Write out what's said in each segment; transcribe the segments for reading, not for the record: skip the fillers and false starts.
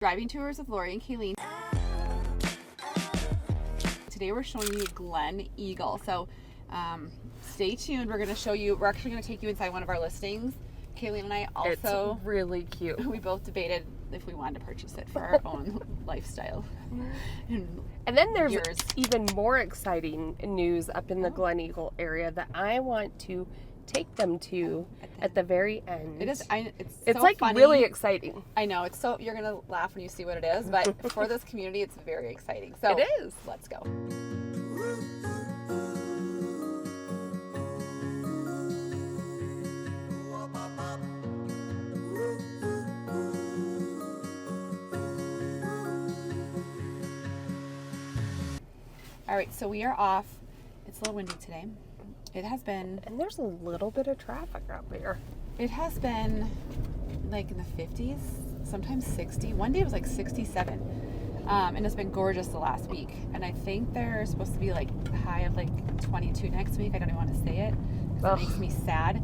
Driving tours with Lori and Kayleen. Today we're showing you Gleneagle. So stay tuned. We're actually going to take you inside one of our listings. Kayleen and I also. It's really cute. We both debated if we wanted to purchase it for our own lifestyle. And then there's even more exciting news up in the Gleneagle area that I want to take them to at the very end. It's so like funny. Really exciting. I know, you're gonna laugh when you see what it is, but for this community it's very exciting. So it is. Let's go. All right, so we are off. It's a little windy today. It has been. And there's a little bit of traffic up here. It has been like in the 50s, sometimes 60. One day it was like 67. And it's been gorgeous the last week. And I think there's supposed to be like a high of like 22 next week. I don't even want to say it because it makes me sad.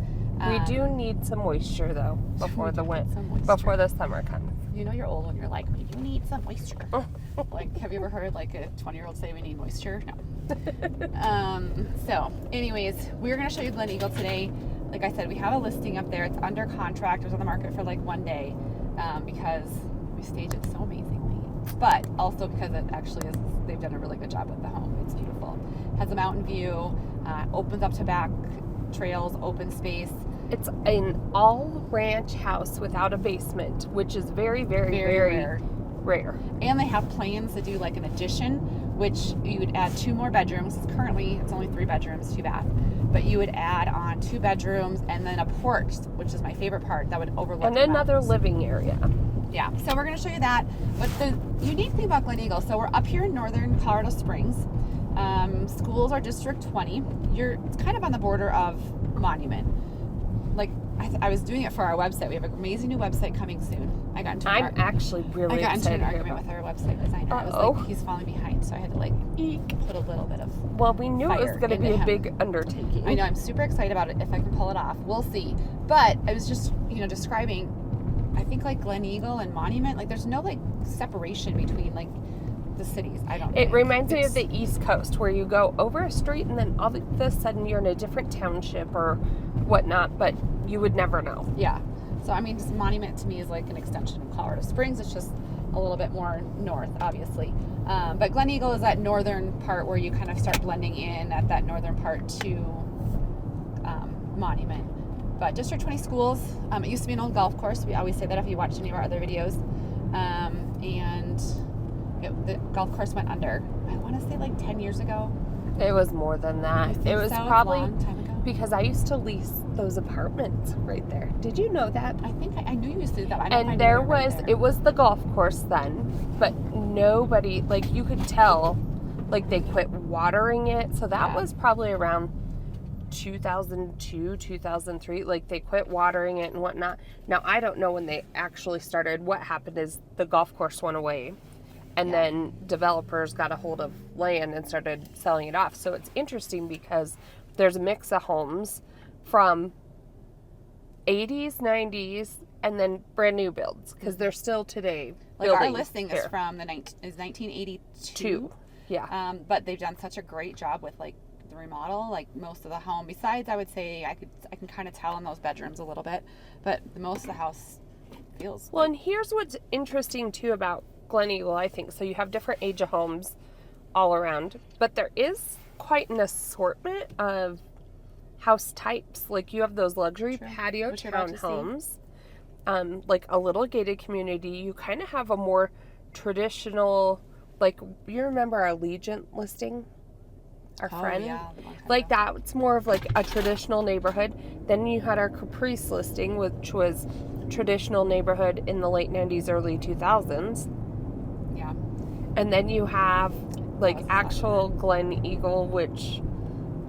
We do need some moisture though before before the summer comes. You know you're old when you're like, we do need some moisture. Like, have you ever heard like a 20-year-old say we need moisture? No. So anyways, we're going to show you Gleneagle today. Like I said, we have a listing up there. It's under contract. It was on the market for like one day because we staged it so amazingly, but also because it actually is, they've done a really good job with the home. It's beautiful. Has a mountain view, opens up to back trails, open space. It's an all ranch house without a basement, which is very, very, very rare. And they have plans to do like an addition, which you would add 2 more bedrooms. Currently, it's only 3 bedrooms, 2 bath. But you would add on 2 bedrooms and then a porch, which is my favorite part, that would overlook and another living area. Yeah, so we're going to show you that. But the unique thing about Gleneagle, so we're up here in northern Colorado Springs. Schools are District 20. It's kind of on the border of Monument. Like, I was doing it for our website. We have an amazing new website coming soon. I got into an argument with our website designer. I was like, he's falling behind, so I had to like put a little bit of. Well, we knew it was going to be a big undertaking. I know. I'm super excited about it. If I can pull it off, we'll see. But I was just, describing. I think like Gleneagle and Monument, like there's no like separation between like the cities. I don't know. It reminds me of the East Coast, where you go over a street and then all of a sudden you're in a different township or whatnot, but you would never know. Yeah. So, I mean, just Monument to me is like an extension of Colorado Springs. It's just a little bit more north, obviously. But Gleneagle is that northern part where you kind of start blending in at that northern part to Monument. But District 20 schools, it used to be an old golf course. We always say that if you watch any of our other videos. And the golf course went under, I want to say like 10 years ago. It was more than that. It was probably a long time ago. Because I used to lease those apartments right there. Did you know that? I think I knew you used to do that. And it was the golf course then, but nobody, like you could tell, like they quit watering it. So that was probably around 2002, 2003. Like they quit watering it and whatnot. Now I don't know when they actually started. What happened is the golf course went away. And then developers got a hold of land and started selling it off. So it's interesting because there's a mix of homes from 80s, 90s, and then brand new builds because they're still today. Like our listing is from 1982. Yeah. But they've done such a great job with like the remodel, like most of the home. Besides, I would say I can kind of tell in those bedrooms a little bit, but most of the house feels. Well, and here's what's interesting too about Gleneagle, I think. So you have different age of homes all around, but there is quite an assortment of house types. Like you have those luxury patio townhomes, like a little gated community. You kind of have a more traditional, like you remember our Allegiant listing, our friend? Yeah, like that's more of like a traditional neighborhood. Then you had our Caprice listing, which was traditional neighborhood in the late 90s, early 2000s. Yeah. And then you have like actual Gleneagle, which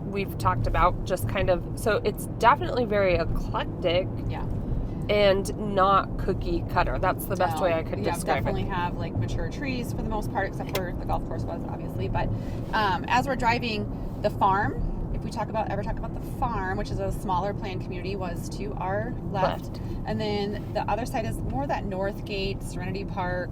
we've talked about, just kind of, so it's definitely very eclectic. Yeah. And not cookie cutter. That's the best way I could describe it. Definitely have like mature trees for the most part, except for the golf course was obviously. But as we're driving, the farm if we ever talk about the farm, which is a smaller planned community, was to our left. And then the other side is more that Northgate, Serenity Park.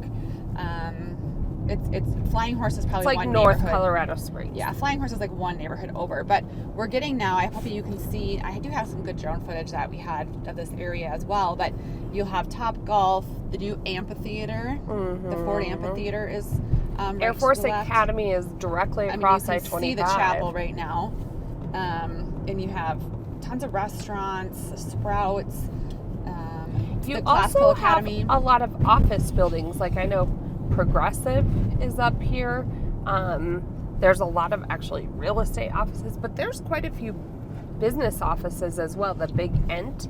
It's Flying Horse is probably it's like one North neighborhood. Colorado Springs. Yeah, Flying Horse is like one neighborhood over. But we're getting now, I hope you can see, I do have some good drone footage that we had of this area as well, but you'll have Top Golf, the new amphitheater. The Ford Amphitheater is right Air Force to the left. Academy is directly across I-25. You can see the chapel right now. And you have tons of restaurants, Sprouts, You the Classical also have Academy. a lot of office buildings. Like I know Progressive is up here. There's a lot of actually real estate offices, but there's quite a few business offices as well. The Big Ent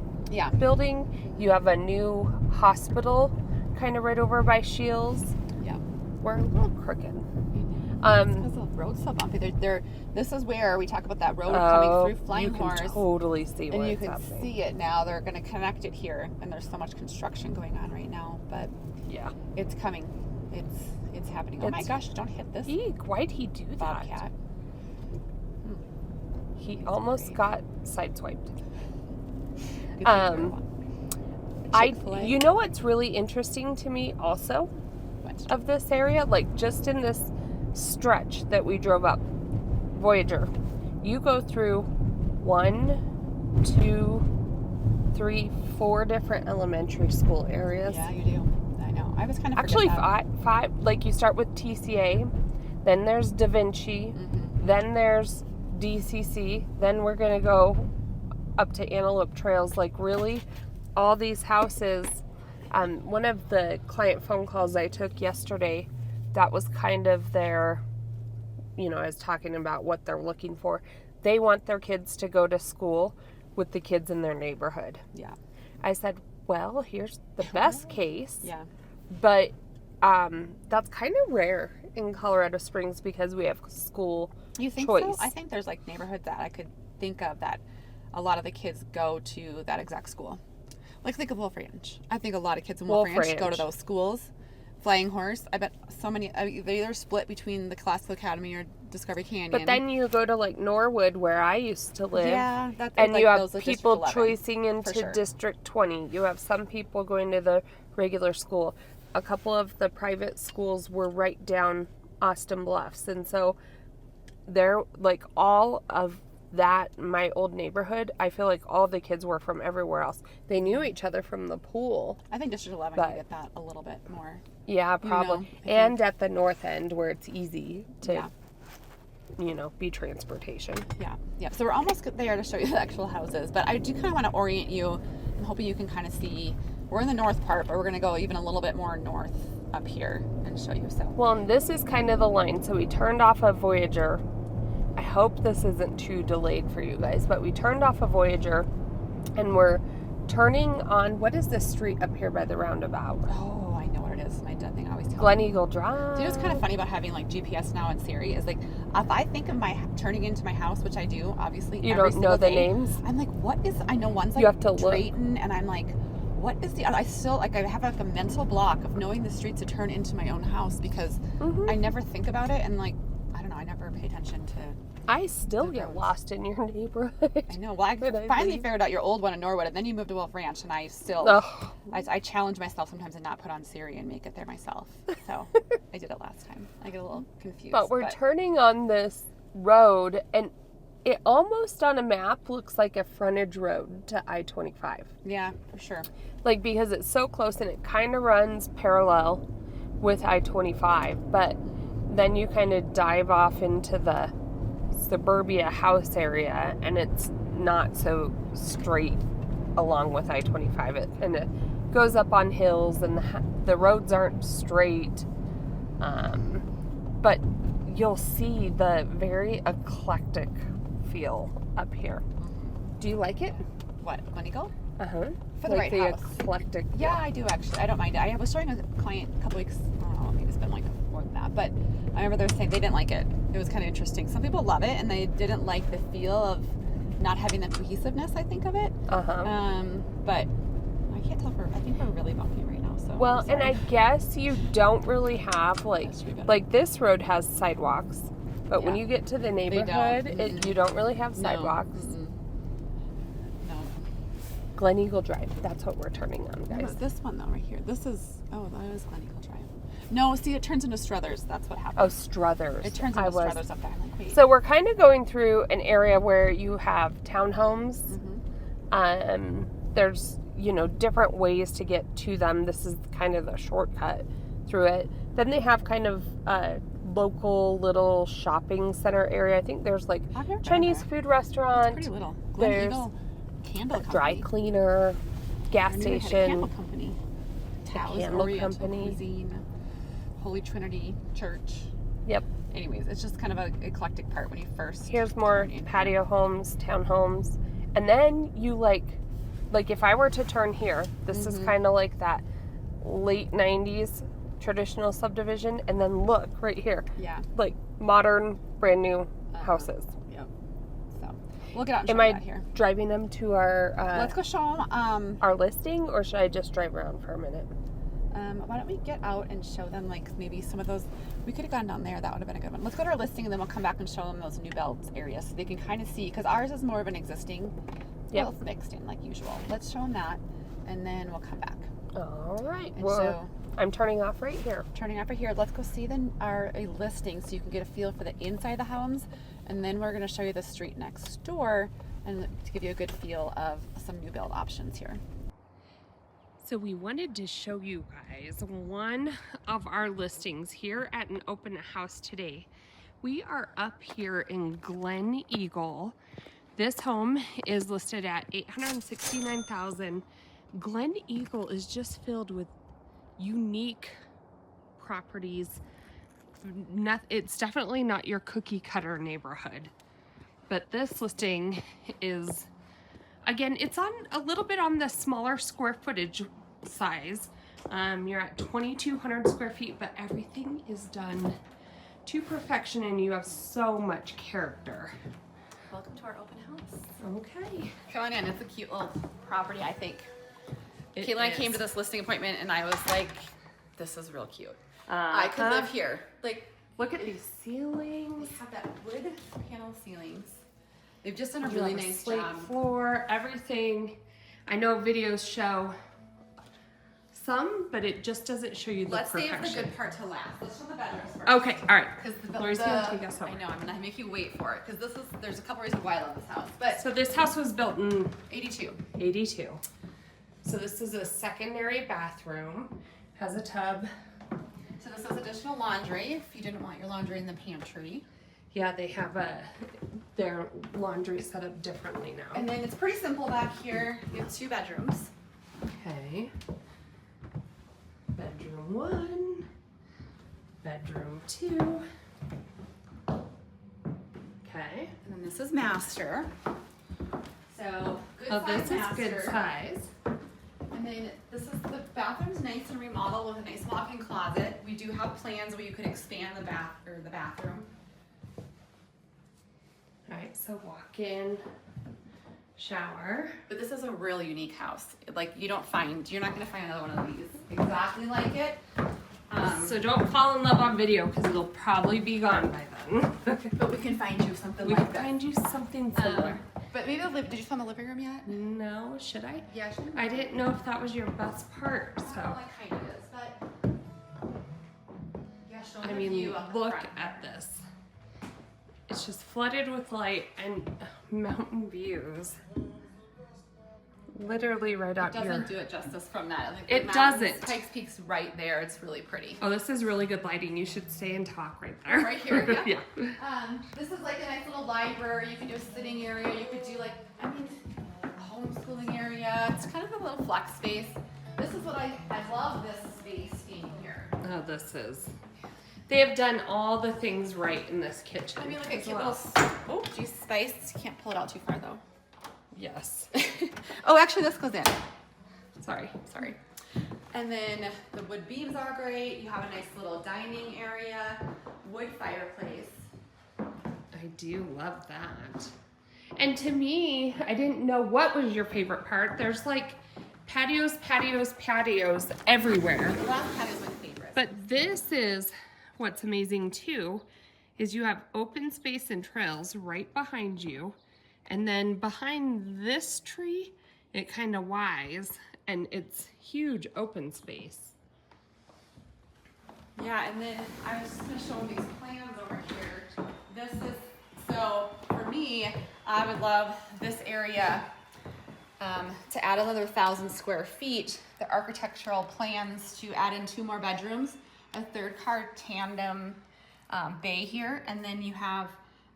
building. You have a new hospital kind of right over by Shields. Yeah. We're a little crooked. Because the road's so bumpy. This is where we talk about that road coming through Flying Horse. You can totally see where and you it's can happening. see it now. They're going to connect it here, and there's so much construction going on right now. But yeah, it's coming. It's happening. Oh my gosh! Don't hit this. Eek, why'd he do that? Bobcat. He almost got sideswiped. You know what's really interesting to me also of this area, like just in this stretch that we drove up Voyager, you go through 1, 2, 3, 4 different elementary school areas. Yeah, you do. I know. I was kind of actually five. Like you start with TCA, then there's Da Vinci, then there's DCC, then we're gonna go up to Antelope Trails. Like really, all these houses. One of the client phone calls I took yesterday, that was kind of their, I was talking about what they're looking for. They want their kids to go to school with the kids in their neighborhood. Yeah. I said, well, here's the best case. Yeah. But that's kind of rare in Colorado Springs because we have school You think choice. so? I think there's like neighborhoods that I could think of that a lot of the kids go to that exact school. Like think of Wolf Ranch. I think a lot of kids in Wolf Ranch go to those schools. Flying Horse. I bet so many. They either split between the Classical Academy or Discovery Canyon. But then you go to like Norwood, where I used to live. Yeah, that's and like you have those, like, people District 11, choosing into District 20. You have some people going to the regular school. A couple of the private schools were right down Austin Bluffs, and so they're like all of that. My old neighborhood, I feel like all the kids were from everywhere else. They knew each other from the pool. I think District 11 can get that a little bit more. Yeah, probably. And at the north end where it's easy to, be transportation. Yeah. Yeah. So we're almost there to show you the actual houses, but I do kind of want to orient you. I'm hoping you can kind of see. We're in the north part, but we're going to go even a little bit more north up here and show you. So. Well, and this is kind of the line. So we turned off of Voyager. I hope this isn't too delayed for you guys, but we turned off of Voyager and we're turning on, what is this street up here by the roundabout? Oh, I know what it is. My dad thing I always tell Gleneagle Drive. You know what's kind of funny about having like GPS now and Siri is like, if I think of my turning into my house, which I do, obviously, you every don't know the day, names? I'm like, what is, I know one's like you have to Drayton, and I'm like, what is the, I still, like, I have like a mental block of knowing the streets to turn into my own house because I never think about it, and like, I don't know, I never pay attention to. I still get lost in your neighborhood. I know. Well, I finally figured out your old one in Norwood, and then you moved to Wolf Ranch, and I still, I challenge myself sometimes to not put on Siri and make it there myself. So I did it last time. I get a little confused. But we're turning on this road, and it almost on a map looks like a frontage road to I-25. Yeah, for sure. Like, because it's so close, and it kind of runs parallel with I-25, but then you kind of dive off into the suburbia house area, and it's not so straight along with I-25. And it goes up on hills, and the roads aren't straight, but you'll see the very eclectic feel up here. Do you like it? What, Gleneagle? For like the right house. Eclectic. Yeah, I do actually. I don't mind it. I was showing a client a couple weeks, I don't know, maybe it's been like more than that, but I remember they were saying they didn't like it. It was kind of interesting. Some people love it, and they didn't like the feel of not having the cohesiveness, I think, of it. But I can't tell I think we're really bumpy right now. So well, and I guess you don't really have like this road has sidewalks, But when Yeah. you get to the don't. neighborhood, you don't really have No. sidewalks. No. Gleneagle Drive, that's what we're turning on, What guys. about this one though, right here? This is, oh, that is Gleneagle Drive. No, see, it turns into Struthers. That's what happens. Oh, Struthers. It turns into Struthers up there. I'm like, wait. So we're kind of going through an area where you have townhomes. There's, different ways to get to them. This is kind of the shortcut through it. Then they have kind of a local little shopping center area. I think there's like I've never been Chinese there. food restaurant. Pretty little. There's Gleneagle Candle Company. dry cleaner, gas I knew they had a station. candle company. Tao's candle Oriental company. Cuisine. Holy Trinity Church. Yep. Anyways, it's just kind of an eclectic part when you first. Here's more turn in. patio homes, townhomes. And then you like if I were to turn here, this is kind of like that late 90s traditional subdivision. And then look right here. Yeah. Like modern, brand new houses. Yep. So we'll get out and Am show you I that here. driving them to our Let's go show them. our listing, or should I just drive around for a minute? Why don't we get out and show them like maybe some of those? We could have gone down there. That would have been a good one. Let's go to our listing and then we'll come back and show them those new builds areas so they can kind of see, because ours is more of an existing. Yep. Well, it's mixed in like usual. Let's show them that and then we'll come back. All right. And Well, so I'm turning off right here. turning over here, let's go see our listing so you can get a feel for the inside of the homes, and then we're going to show you the street next door and to give you a good feel of some new build options here. So we wanted to show you guys one of our listings here at an open house today. We are up here in Gleneagle. This home is listed at $869,000. Gleneagle is just filled with unique properties. It's definitely not your cookie cutter neighborhood, but this listing is, again, it's on a little bit on the smaller square footage size. You're at 2,200 square feet, but everything is done to perfection and you have so much character. Welcome to our open house. Okay. Come on in. It's a cute little property, I think. It Kayla and I is. came to this listing appointment and I was like, this is real cute. I could live here. Like, Look at these ceilings. they have that wood panel ceilings. They've just done a You really have a nice slate job. floor, everything. I know videos show some, but it just doesn't show you the Let's save perfection. the good part to last. Let's show the bedrooms first. Okay, all right. Because Lori's gonna take us over. I know, I'm gonna make you wait for it because there's a couple reasons why I love this house. But So this house was built in 82. 82. So this is a secondary bathroom, has a tub. So this is additional laundry if you didn't want your laundry in the pantry. Yeah, they have their laundry set up differently now. And then it's pretty simple back here. You have 2 bedrooms. Okay. Bedroom 1, bedroom 2. Okay. And then this is master. So good Oh, size this master. is good size. And then this is the bathroom's nice and remodeled with a nice walk-in closet. We do have plans where you could expand the bathroom. All right, so walk in, shower. But this is a really unique house. Like you're not gonna find another one of these exactly like it. So don't fall in love on video because it'll probably be gone by then. But we can find you something We like can that. find you something similar. But maybe did you find the living room yet? No, should I? Yeah, I didn't know if that was your best part, I don't so. know, like kind of is, but yeah, show I them mean, the view of the look front. at this. It's just flooded with light and mountain views. Literally right out It here. doesn't do it justice from that. Like, It the mountains, doesn't. Pikes Peak's right there. It's really pretty. Oh, this is really good lighting. You should stay and talk right there. Right here, yeah. Yeah. This is like a nice little library. You could do a sitting area. You could do a homeschooling area. It's kind of a little flex space. This is what I love this space being here. Oh, this is. They have done all the things right in this kitchen. I mean, like a as cute well. little, geez, spice. You can't pull it out too far though. Yes. Oh, actually this goes in. Sorry. And then the wood beams are great. You have a nice little dining area, wood fireplace. I do love that. And to me, I didn't know what was your favorite part. There's like patios everywhere. The last pad is my favorite. But this is what's amazing too, is you have open space and trails right behind you. And then behind this tree, it kind of Y's, and it's huge open space. Yeah, and then I was just going to show these plans over here. This is, so for me, I would love this area to add another 1,000 square feet. The architectural plans to add in 2 more bedrooms, a 3rd car tandem bay here, and then you have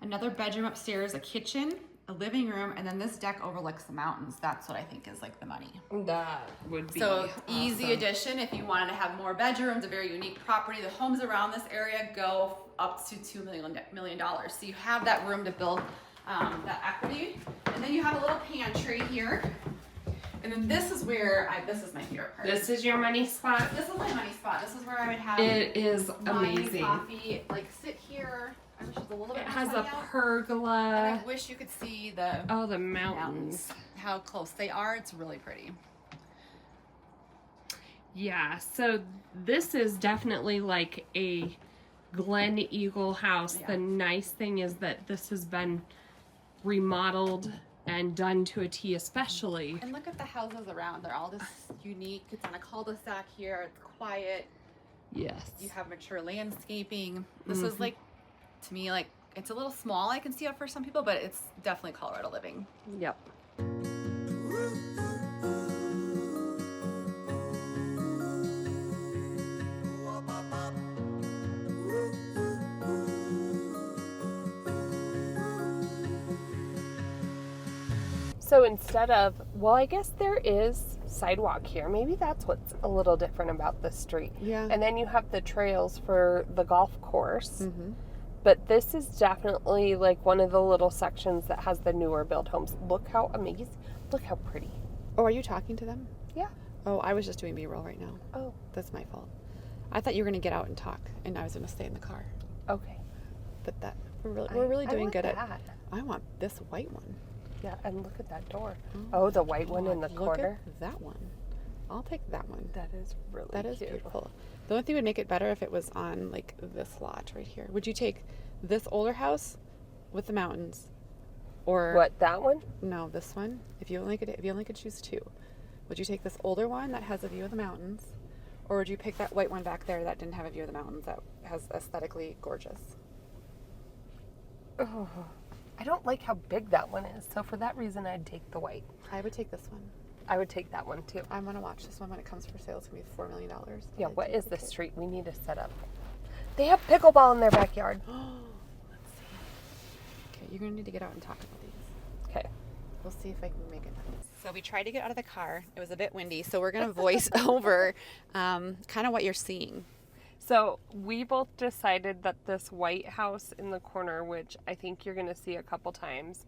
another bedroom upstairs, a kitchen, a living room, and then this deck overlooks the mountains. That's what I think is like the money. That would be so awesome. Easy addition if you wanted to have more bedrooms, a very unique property. The homes around this area go up to $2 million. So you have that room to build that equity. And then you have a little pantry here. And then this is where, this is my favorite part. This is your money spot? This is my money spot. This is where I would have it is amazing. Coffee, like sit here. I wish it was a little bit It more has a sunny out. pergola. And I wish you could see the the mountains. How close they are. It's really pretty. Yeah, so this is definitely like a Gleneagle house. Yeah. The nice thing is that this has been remodeled and done to a T especially. And look at the houses around. They're all just unique. It's on a cul-de-sac here. It's quiet. Yes. You have mature landscaping. This is like, to me, like, it's a little small. I can see it for some people, but it's definitely Colorado living. Yep. So instead of, well, I guess there is sidewalk here. Maybe that's what's a little different about this street. Yeah. And then you have the trails for the golf course. But this is definitely like one of the little sections that has the newer build homes. Look how amazing. Look how pretty. Oh, are you talking to them? Yeah. Oh, I was just doing B-roll right now. Oh, That's my fault. I thought you were going to get out and talk, and I was going to stay in the car. okay. But that we're really I doing want good that. at. I want this white one. Yeah, and look at that door. Oh, the white one in the Look corner. at that one. I'll take that one. That is really That is cute. beautiful. The only thing would make it better if it was on like this lot right here. Would you take this older house with the mountains, or What, that one? no, this one? If you only could choose 2, would you take this older one that has a view of the mountains, or would you pick that white one back there that didn't have a view of the mountains that has aesthetically gorgeous? Oh, I don't like how big that one is. So for that reason, I'd take the white. I would take this one. I would take that one too. I'm gonna watch this one when it comes for sale. It's gonna be $4 million. Yeah, what is this street? We need to set up. They have pickleball in their backyard. Let's see. Okay, you're gonna need to get out and talk about these. Okay. We'll see if I can make it. So we tried to get out of the car. It was a bit windy, so we're gonna voice over kind of what you're seeing. So we both decided that this white house in the corner, which I think you're going to see a couple times,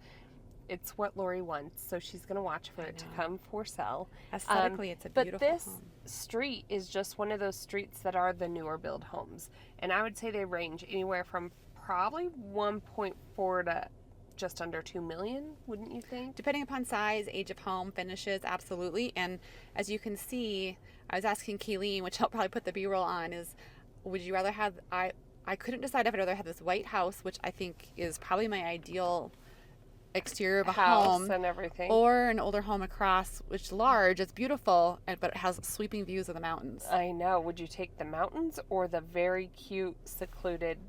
it's what Lori wants. So she's going to watch for it to come for sale. Aesthetically, it's a beautiful But this home. street is just one of those streets that are the newer build homes. And I would say they range anywhere from probably 1.4 to just under 2 million, wouldn't you think? Depending upon size, age of home, finishes, absolutely. And as you can see, I was asking Kayleen, which I'll probably put the B-roll on, is would you rather have, I couldn't decide if I'd rather have this white house, which I think is probably my ideal exterior of a House home, and everything. or an older home across, which is large, it's beautiful, but it has sweeping views of the mountains. I know. Would you take the mountains or the very cute, secluded,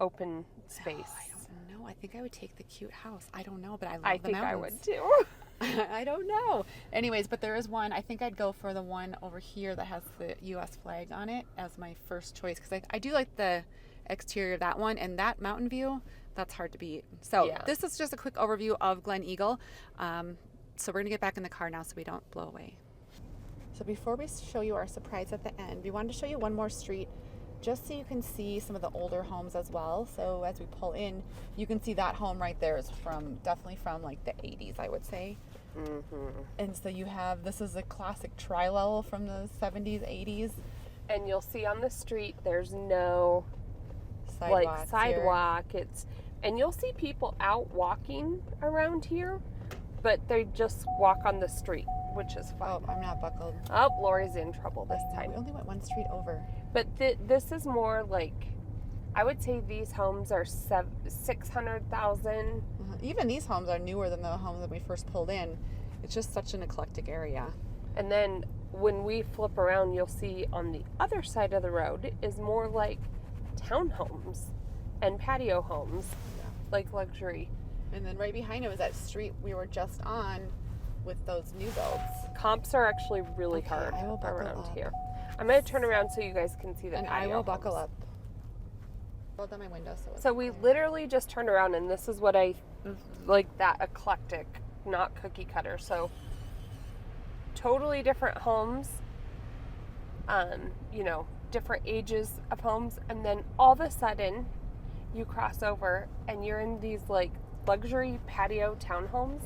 open space? I don't know. I think I would take the cute house. I don't know, but I love I the think I mountains. would too. I don't know. Anyways, but there is one. I think I'd go for the one over here that has the U.S. flag on it as my first choice, because I do like the exterior of that one, and that mountain view, that's hard to beat. So Yeah. This is just a quick overview of Gleneagle. So we're going to get back in the car now so we don't blow away. So before we show you our surprise at the end, we wanted to show you one more street just so you can see some of the older homes as well. So as we pull in, you can see that home right there is definitely from like the 80s, I would say. And so you have, this is a classic tri-level from the 70s, 80s. And you'll see on the street, there's no Sidewalks sidewalk. And you'll see people out walking around here, but they just walk on the street, which is fun. Oh, I'm not buckled. Oh, Lori's in trouble this time. We only went one street over. But this is more like I would say these homes are 600,000. Even these homes are newer than the homes that we first pulled in. It's just such an eclectic area. And then when we flip around, you'll see on the other side of the road is more like townhomes and patio homes, like luxury. And then right behind it was that street we were just on with those new builds. Comps are actually really hard around here. I'm going to turn around so you guys can see the patio I will homes. buckle up. Roll down my window So we literally just turned around, and this is what I like, that eclectic, not cookie cutter. So totally different homes, you know, different ages of homes, and then all of a sudden you cross over and you're in these like luxury patio townhomes.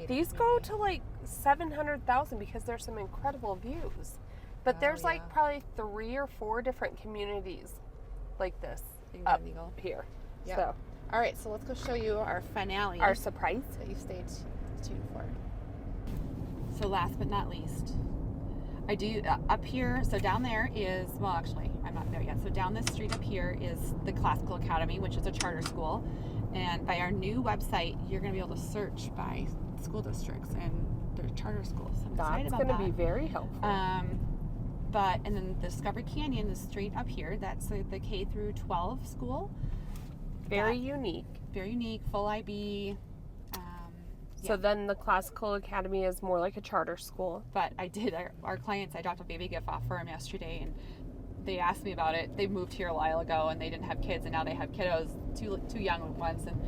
These go to like 700,000 because there's some incredible views. But there's like probably 3 or 4 different communities like this up here. Yep. So, all right, so let's go show you our finale. Our surprise that you stayed tuned for. So last but not least, I do up here. So down there is, well, actually, I'm not there yet. So down this street up here is the Classical Academy, which is a charter school. And by our new website, you're going to be able to search by school districts and their charter schools. So that's going to be very helpful. And then Discovery Canyon, the street up here, that's the K through 12 school. Very unique. Very unique, full IB. So then the Classical Academy is more like a charter school. But I did, our clients, I dropped a baby gift off for them yesterday, and they asked me about it. They moved here a while ago, and they didn't have kids, and now they have kiddos, two young ones, and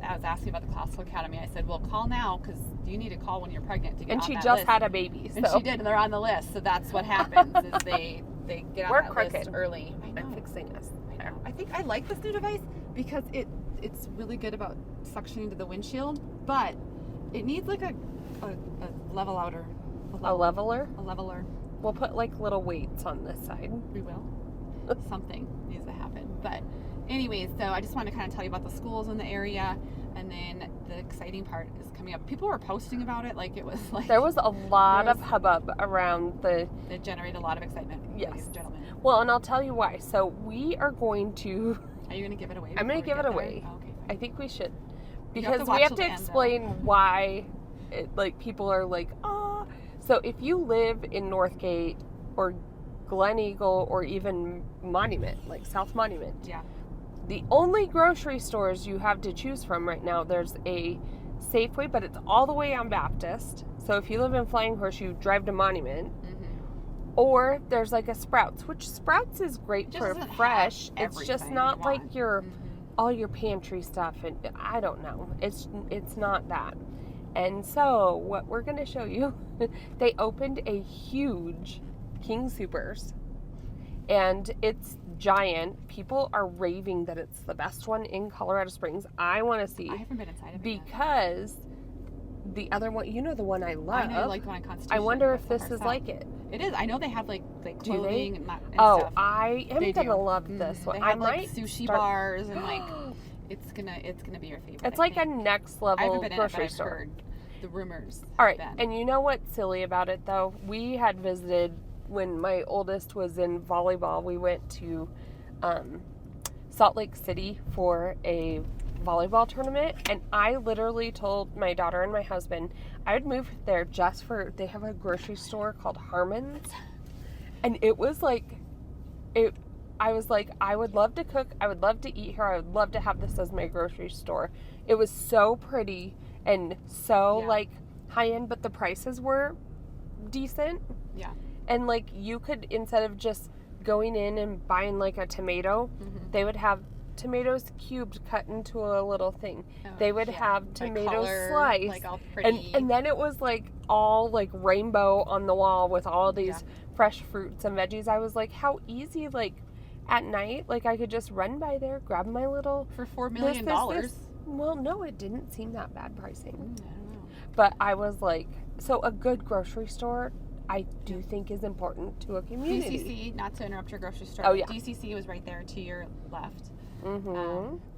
I was asking about the Classical Academy. I said, well, call now, because you need to call when you're pregnant to get on that list. And she just had a baby. So. And she did, and they're on the list. So that's what happens, is they get on that list early. I know. I'm fixing us. I know. I think I like this new device because it's really good about suctioning to the windshield, but it needs like a level outer. A leveler? A leveler. We'll put like little weights on this side. We will. Something needs to happen. But anyways, so I just wanted to kind of tell you about the schools in the area, and then the exciting part is coming up. People were posting about it like it was like... There was a lot of hubbub around the... It generated a lot of excitement, ladies and gentlemen. Well, and I'll tell you why. So we are going to... Are you going to give it away? I'm going to give it away. Oh, okay, I think we should. Because we have to explain why people are like, ah. So if you live in Northgate or Gleneagle or even Monument, like South Monument, the only grocery stores you have to choose from right now, there's a Safeway, but it's all the way on Baptist. So if you live in Flying Horse, you drive to Monument. Or there's like a Sprouts, which Sprouts is great for fresh. It's just not like your all your pantry stuff, and I don't know. It's not that. And so what we're going to show you, they opened a huge King Soopers, and it's giant. People are raving that it's the best one in Colorado Springs. I want to see. I haven't been inside of it because the other one, you know, the one I love. I know, like the one on Constitution. I wonder if this is like it. It is. I know they have like clothing and stuff. I am gonna love this one. They have like sushi bars and like it's gonna be your favorite. It's like a next level grocery store. Heard the rumors. All right, and you know what's silly about it though? We had visited when my oldest was in volleyball. We went to Salt Lake City for a volleyball tournament, and I literally told my daughter and my husband I would move there just for, they have a grocery store called Harmon's, and it was like, I was like, I would love to cook, I would love to eat here, I would love to have this as my grocery store. It was so pretty and so like high end, but the prices were decent. And like you could, instead of just going in and buying like a tomato, they would have tomatoes cubed cut into a little thing. They would have tomatoes sliced, like all pretty. And then it was like all like rainbow on the wall with all these fresh fruits and veggies. I was like, how easy, like at night, like I could just run by there, grab my little for $4 million. Well, no, it didn't seem that bad pricing. I don't know. But I was like, so a good grocery store, I do think is important to a community. DCC, not to interrupt your grocery store. Oh yeah. DCC was right there to your left.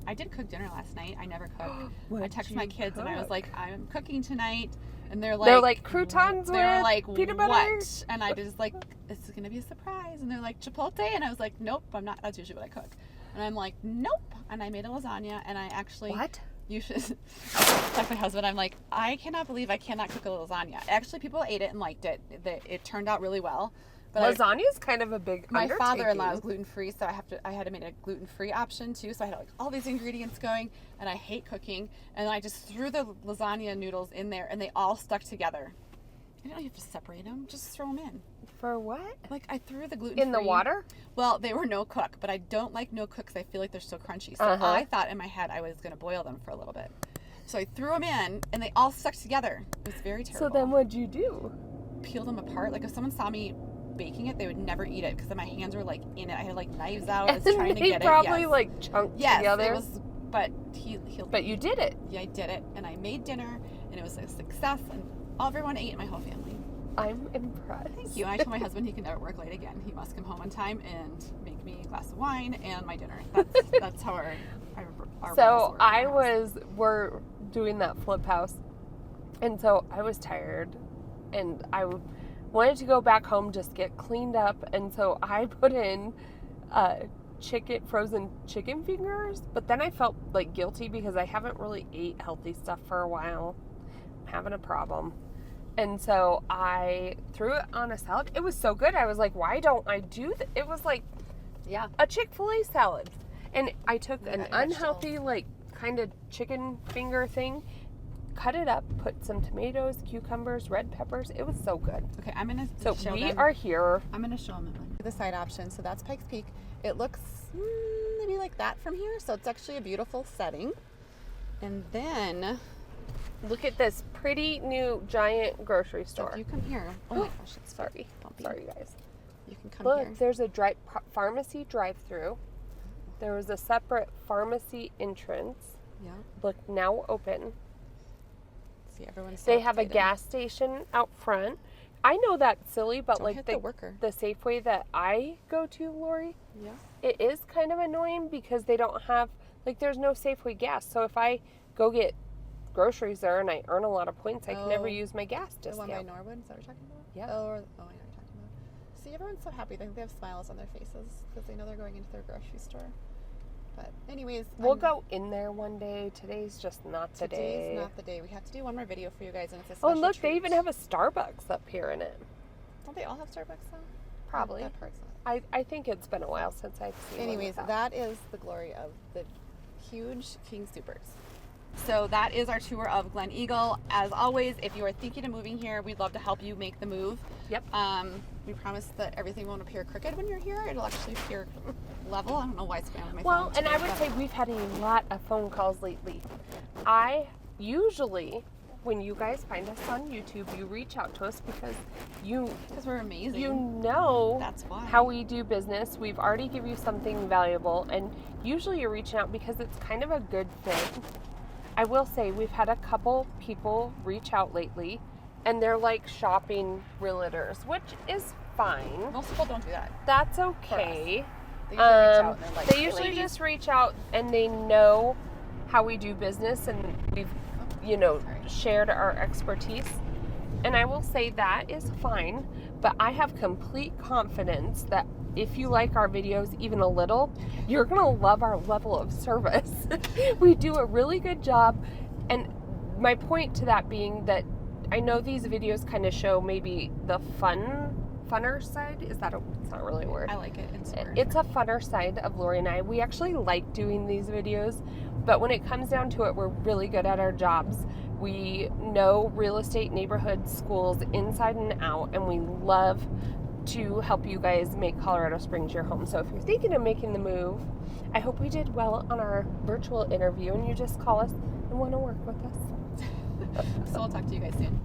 I did cook dinner last night. I never cook. I texted my kids and I was like, I'm cooking tonight. And they're like croutons with like, peanut butter. What? And I was like, this is going to be a surprise. And they're like, Chipotle? And I was like, nope, I'm not. That's usually what I cook. And I'm like, nope. And I made a lasagna, and I actually... What? You should... Like my husband, I'm like, I cannot believe I cannot cook a lasagna. Actually, people ate it and liked it. It turned out really well. But Lasagna is kind of a big my undertaking. father-in-law is gluten-free, so I had to make a gluten-free option too. So I had like all these ingredients going, and I hate cooking. And I just threw the lasagna noodles in there, and they all stuck together. You don't have to separate them; just throw them in. For what? Like I threw the gluten-free In the water? Well, they were no cook, but I don't like no cook because I feel like they're so crunchy. So I thought in my head I was going to boil them for a little bit. So I threw them in, and they all stuck together. It was very terrible. So then what'd you do? Peel them apart. Like if someone saw me baking it, they would never eat it because my hands were like in it. I had like knives out. I was trying to get it. They probably like chunked together. Yes, it was. But But you did it. Yeah, I did it, and I made dinner, and it was a success, and everyone ate. My whole family. I'm impressed. Thank you. And I told my husband he can never work late again. He must come home on time and make me a glass of wine and my dinner. That's how our So we're doing that flip house, and so I was tired, and I wanted to go back home, just get cleaned up, and so I put in frozen chicken fingers, but then I felt like guilty because I haven't really ate healthy stuff for a while. I'm having a problem. And so I threw it on a salad. It was so good. I was like, why don't I do that? It was like a Chick-fil-A salad. And I took an unhealthy, like, kind of chicken finger thing, cut it up, put some tomatoes, cucumbers, red peppers. It was so good. Okay, I'm going to show them. So we are here. I'm going to show them the side option. So that's Pikes Peak. It looks maybe like that from here. So it's actually a beautiful setting. And then... Look at this pretty new giant grocery store. So if you come here, oh my gosh, it's sorry, guys. You can come here. Look, there's a pharmacy drive-through. There was a separate pharmacy entrance. Yeah. Look, now open. See, everyone's. They have a gas station out front. I know that's silly, but Don't like hit the worker. The Safeway that I go to, Lori. Yeah. It is kind of annoying because they don't have there's no Safeway gas. So if I go get groceries there and I earn a lot of points, I can never use my gas discount. The one by Norwood, is that what you're talking about? Yeah. I know what you're talking about. See, everyone's so happy. They have smiles on their faces because they know they're going into their grocery store. But anyways, we'll go in there one day. Today's just not the day. Today's not the day. We have to do one more video for you guys, and it's a special and look, treat. they even have a Starbucks up here in it. Don't they all have Starbucks though? Probably. That part's not. I think it's been a while since I've seen Anyways, one that is the glory of the huge King Soopers. So that is our tour of Gleneagle. As always, if you are thinking of moving here, we'd love to help you make the move. Yep. We promise that everything won't appear crooked when you're here. It'll actually appear level. I don't know why it's going on my phone. Well, and I would say we've had a lot of phone calls lately. I usually, when you guys find us on YouTube, you reach out to us because we're amazing. You know that's why. How we do business. We've already given you something valuable, and usually you're reaching out because it's kind of a good fit. I will say we've had a couple people reach out lately, and they're like shopping realtors, which is fine. Most people don't do that. That's okay. They usually just reach out and they know how we do business, and we've shared our expertise. And I will say that is fine, but I have complete confidence that if you like our videos even a little, you're going to love our level of service. We do a really good job. And my point to that being that I know these videos kind of show maybe the funner side. It's not really a word. I like it. It's a funner side of Lori and I. We actually like doing these videos, but when it comes down to it, we're really good at our jobs. We know real estate, neighborhoods, schools inside and out, and we love to help you guys make Colorado Springs your home. So if you're thinking of making the move, I hope we did well on our virtual interview and you just call us and want to work with us. So I'll talk to you guys soon.